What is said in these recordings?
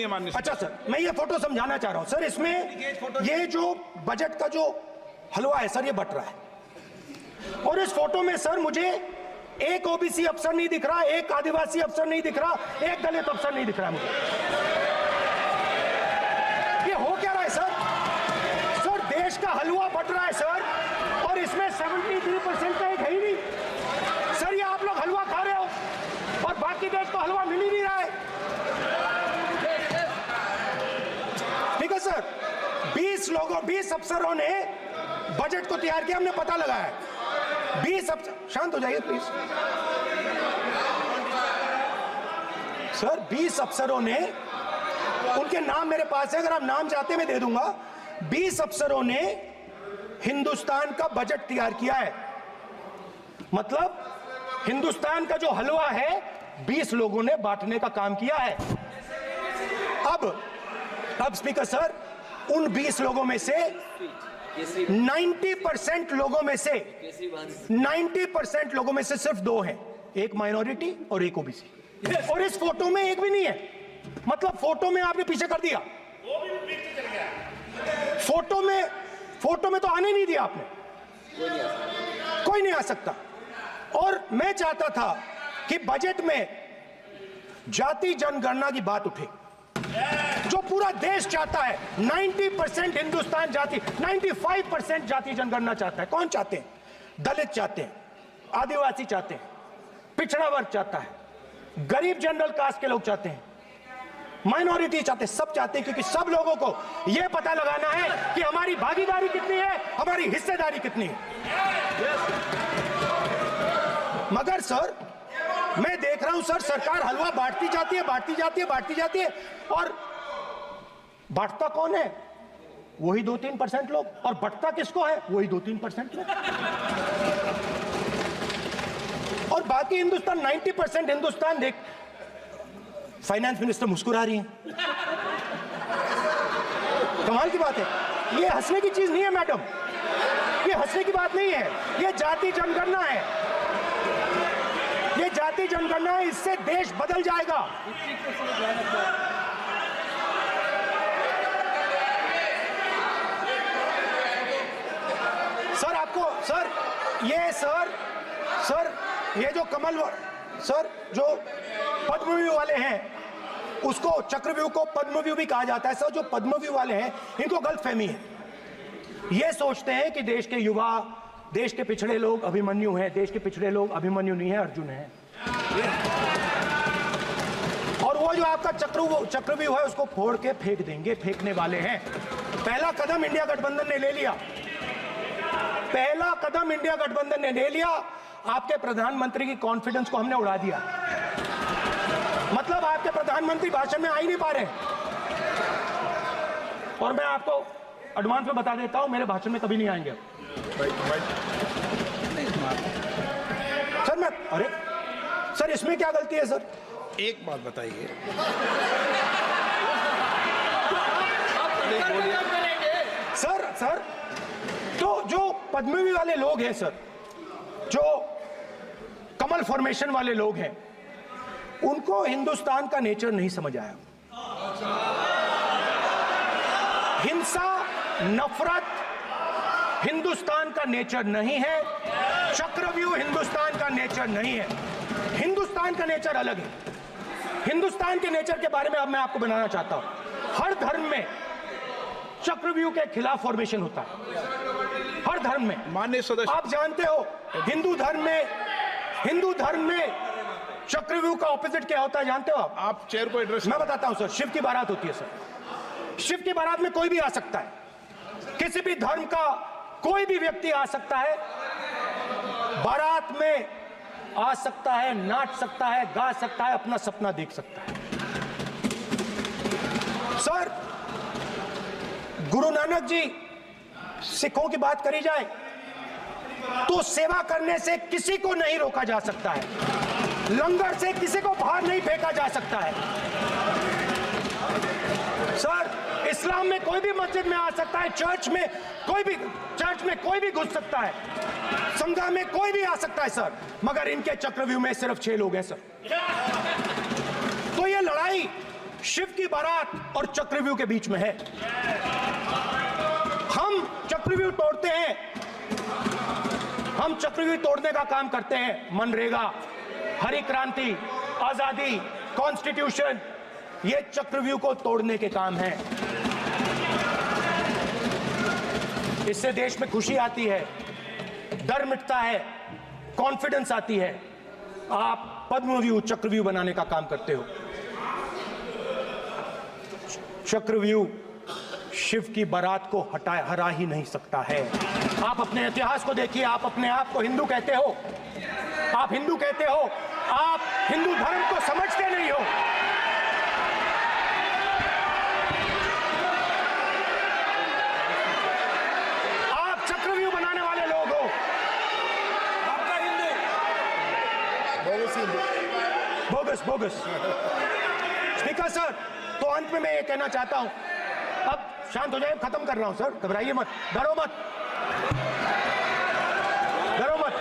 माननीय। अच्छा सर, मैं ये फोटो समझाना चाह रहा हूं सर। इसमें ये जो बजट का जो हलवा है सर, ये बट रहा है, और इस फोटो में सर मुझे एक ओबीसी अफसर नहीं दिख रहा, एक आदिवासी अफसर नहीं दिख रहा, एक दलित अफसर नहीं दिख रहा मुझे। ये हो क्या रहा है सर? सर देश का हलवा बट रहा है सर, और इसमें 73% का एक है ही नहीं सर। ये आप लोग हलवा खा रहे हो और बाकी देश को हलवा मिल ही नहीं रहा है। ठीक है सर, 20 अफसरों ने बजट को तैयार किया, हमने पता लगाया है। 20 अफसर, शांत हो जाइए प्लीज सर। 20 अफसरों ने, उनके नाम मेरे पास है, अगर आप नाम चाहते मैं दे दूंगा। 20 अफसरों ने हिंदुस्तान का बजट तैयार किया है। मतलब हिंदुस्तान का जो हलवा है 20 लोगों ने बांटने का काम किया है। अब स्पीकर सर, उन 20 लोगों में से 90% लोगों में से 90% लोगों में से सिर्फ 2 हैं, एक माइनॉरिटी और एक ओबीसी, और इस फोटो में एक भी नहीं है। मतलब फोटो में आपने पीछे कर दिया, फोटो में तो आने नहीं दिया आपने, कोई नहीं आ सकता। और मैं चाहता था कि बजट में जाति जनगणना की बात उठे, जो पूरा देश चाहता है। 90% हिंदुस्तान जाति, 95% जाति जनगणना चाहता है। कौन चाहते हैं? दलित चाहते हैं, आदिवासी चाहते हैं, पिछड़ा वर्ग चाहता है, गरीब जनरल कास्ट के लोग चाहते हैं, माइनॉरिटी चाहते हैं, सब चाहते हैं, क्योंकि सब लोगों को यह पता लगाना है कि हमारी भागीदारी कितनी है, हमारी हिस्सेदारी कितनी है। मगर सर मैं देख रहा हूं सर, सरकार हलवा बांटती जाती है, और बांटता कौन है? वही 2-3% लोग, और बंटता किसको है? वही 2-3% लोग, और बाकी हिंदुस्तान 90% हिंदुस्तान देख। फाइनेंस मिनिस्टर मुस्कुरा रही हैं, कमाल की बात है। ये हंसने की चीज नहीं है मैडम, ये हंसने की बात नहीं है, ये जाति जनगणना है, ये जाति जनगणना है। इससे देश बदल जाएगा। सर आपको सर ये जो कमल सर जो पद्मव्यूह वाले हैं, उसको चक्रव्यूह को पद्मव्यूह भी कहा जाता है सर। जो पद्मव्यूह वाले हैं इनको गलतफहमी है, ये सोचते हैं कि देश के युवा, देश के पिछड़े लोग अभिमन्यु हैं। देश के पिछड़े लोग अभिमन्यु नहीं है, अर्जुन है। और वो जो आपका चक्रव्यूह है उसको फोड़ के फेंक देंगे, फेंकने वाले हैं। पहला कदम इंडिया गठबंधन ने ले लिया, पहला कदम इंडिया गठबंधन ने ले लिया। आपके प्रधानमंत्री की कॉन्फिडेंस को हमने उड़ा दिया। मतलब आपके प्रधानमंत्री भाषण में आ ही नहीं पा रहे। और मैं आपको एडवांस में बता देता हूं, मेरे भाषण में कभी नहीं आएंगे सर। अरे सर इसमें क्या गलती है सर? एक बात बताइए, सर तो जो पद्मव्यूह वाले लोग हैं सर, जो कमल फॉर्मेशन वाले लोग हैं, उनको हिंदुस्तान का नेचर नहीं समझ आया। हिंसा, नफरत हिंदुस्तान का नेचर नहीं है, चक्रव्यूह हिंदुस्तान का नेचर नहीं है। हिंदुस्तान का नेचर अलग है। हिंदुस्तान के नेचर के बारे में अब मैं आपको बनाना चाहता हूं। हर धर्म में चक्रव्यूह के खिलाफ फॉर्मेशन होता है, हर धर्म में। माननीय सदस्य, आप जानते हो हिंदू धर्म में चक्रव्यूह का ऑपोजिट क्या होता है, जानते हो आप चेयर को एड्रेस। मैं बताता हूं सर। शिव की बारात होती है सर, शिव की बारात में कोई भी आ सकता है, किसी भी धर्म का कोई भी व्यक्ति आ सकता है, बारात में आ सकता है, नाच सकता है, गा सकता है, अपना सपना देख सकता है। सर गुरु नानक जी, सिखों की बात करी जाए तो सेवा करने से किसी को नहीं रोका जा सकता है, लंगर से किसी को बाहर नहीं फेंका जा सकता है। सर इस्लाम में कोई भी मस्जिद में आ सकता है, चर्च में कोई भी घुस सकता है, संघा में कोई भी आ सकता है सर, मगर इनके चक्रव्यूह में सिर्फ 6 लोग हैं सर। तो ये लड़ाई शिव की बारात और चक्रव्यूह के बीच में है। हम चक्रव्यूह तोड़ते हैं, हम चक्रव्यूह तोड़ने का काम करते हैं। मनरेगा, हरी क्रांति, आजादी, कॉन्स्टिट्यूशन, ये चक्रव्यूह को तोड़ने के काम हैं। इससे देश में खुशी आती है, डर मिटता है, कॉन्फिडेंस आती है। आप पद्मव्यूह चक्रव्यूह बनाने का काम करते हो। चक्रव्यूह शिव की बारात को हरा ही नहीं सकता है। आप अपने इतिहास को देखिए, आप अपने आप को हिंदू कहते हो, आप हिंदू कहते हो, आप हिंदू धर्म को समझते नहीं हो। आप चक्रव्यूह बनाने वाले लोग हो। आपका Hindu bogus bogus. Speaker sir, तो अंत में मैं ये कहना चाहता हूं, अब शांत हो जाए, खत्म कर रहा हूं सर, घबराइए मत, डरो मत, डरो मत।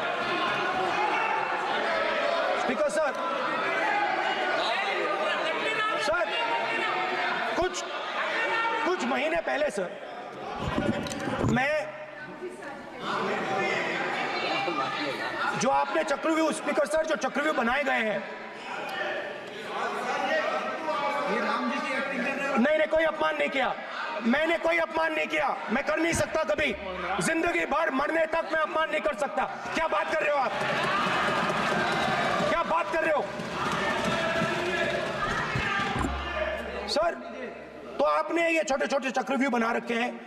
स्पीकर सर, सर कुछ महीने पहले सर, मैं जो आपने चक्रव्यूह, स्पीकर सर, जो चक्रव्यूह बनाए गए हैं, नहीं, कोई अपमान नहीं किया, मैंने कोई अपमान नहीं किया, मैं कर नहीं सकता कभी, जिंदगी भर मरने तक मैं अपमान नहीं कर सकता। क्या बात कर रहे हो आप, क्या बात कर रहे हो सर? तो आपने ये छोटे छोटे चक्रव्यूह बना रखे हैं,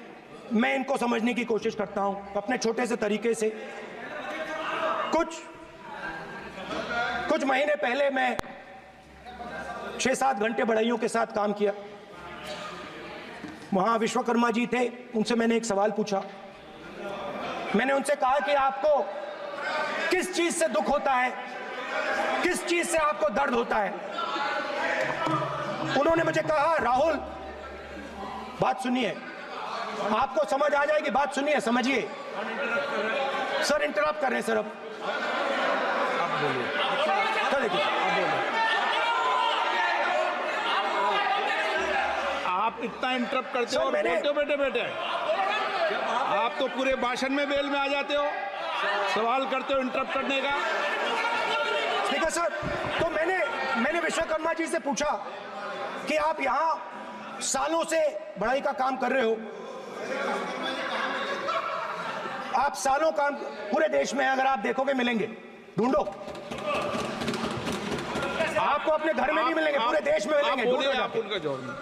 मैं इनको समझने की कोशिश करता हूं अपने छोटे से तरीके से। कुछ महीने पहले मैं 6-7 घंटे बढ़इयों के साथ काम किया। वहां विश्वकर्मा जी थे, उनसे मैंने एक सवाल पूछा। मैंने उनसे कहा कि आपको किस चीज से दुख होता है, किस चीज से आपको दर्द होता है? उन्होंने मुझे कहा, राहुल बात सुनिए, आपको समझ आ जाएगी, बात सुनिए, समझिए। सर इंटरप्ट कर रहे हैं सर, अब बोलिए, देखिए आप इतना इंटरप्ट करते हो और मैंने बोलते हो बैठे बैठे। आप तो पूरे भाषण में बेल में आ जाते हो, सवाल करते हो इंटरप्ट करने का। स्पीकर सर, तो मैंने विश्वकर्मा जी से पूछा कि आप यहाँ सालों से बढ़ाई का काम कर रहे हो, आप सालों काम पूरे देश में, अगर आप देखोगे मिलेंगे, ढूंढो, आपको अपने घर में नहीं मिलेंगे, पूरे देश में मिलेंगे, ढूंढो आप उनका जोर में।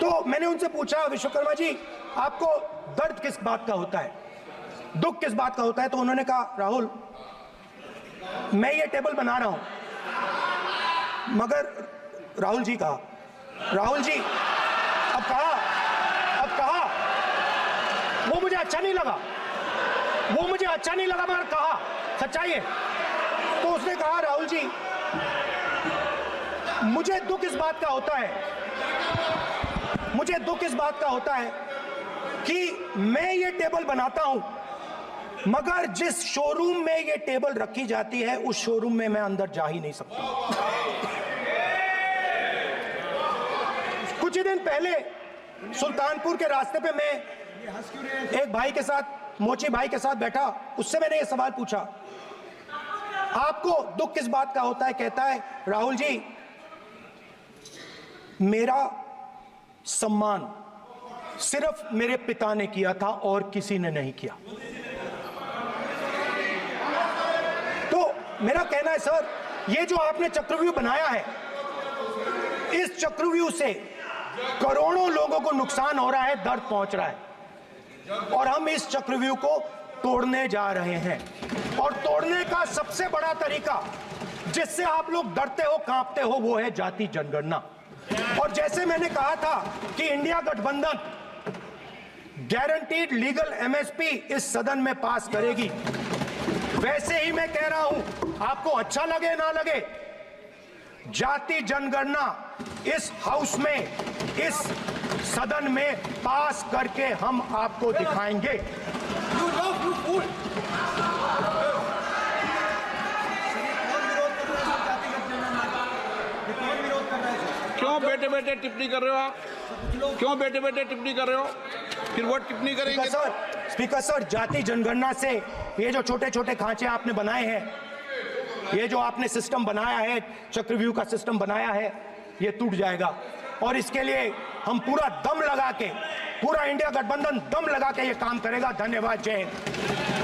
तो मैंने उनसे पूछा, विश्वकर्मा जी आपको दर्द किस बात का होता है, दुख किस बात का होता है? तो उन्होंने कहा, राहुल मैं ये टेबल बना रहा हूं, मगर राहुल जी कहा, राहुल जी अब कहा वो मुझे अच्छा नहीं लगा, मगर कहा सच्चाई है। तो उसने कहा, राहुल जी मुझे दुख इस बात का होता है कि मैं ये टेबल बनाता हूं, मगर जिस शोरूम में ये टेबल रखी जाती है उस शोरूम में मैं अंदर जा ही नहीं सकता। कुछ ही दिन पहले सुल्तानपुर के रास्ते पे मैं एक भाई के साथ, मोची भाई के साथ बैठा, उससे मैंने ये सवाल पूछा, आपको दुख किस बात का होता है? कहता है, राहुल जी मेरा सम्मान सिर्फ मेरे पिता ने किया था और किसी ने नहीं किया। तो मेरा कहना है सर, ये जो आपने चक्रव्यूह बनाया है, इस चक्रव्यूह से करोड़ों लोगों को नुकसान हो रहा है, दर्द पहुंच रहा है, और हम इस चक्रव्यूह को तोड़ने जा रहे हैं। और तोड़ने का सबसे बड़ा तरीका जिससे आप लोग डरते हो, कांपते हो, वो है जाति जनगणना। और जैसे मैंने कहा था कि इंडिया गठबंधन गारंटीड लीगल एमएसपी इस सदन में पास करेगी, वैसे ही मैं कह रहा हूं, आपको अच्छा लगे ना लगे, जाति जनगणना इस हाउस में, इस सदन में पास करके हम आपको दिखाएंगे। क्यों क्यों बैठे बैठे टिप्पणी कर रहे हो आप? क्यों बैठे बैठे टिप्पणी कर रहे हो? फिर वो टिप्पणी करेंगे। स्पीकर सर, जाति जनगणना से ये जो छोटे छोटे खांचे आपने बनाए हैं, ये जो आपने सिस्टम बनाया है, चक्रव्यूह का सिस्टम बनाया है, ये टूट जाएगा। और इसके लिए हम पूरा दम लगा के, पूरा इंडिया गठबंधन दम लगा के ये काम करेगा। धन्यवाद। जय हिंद।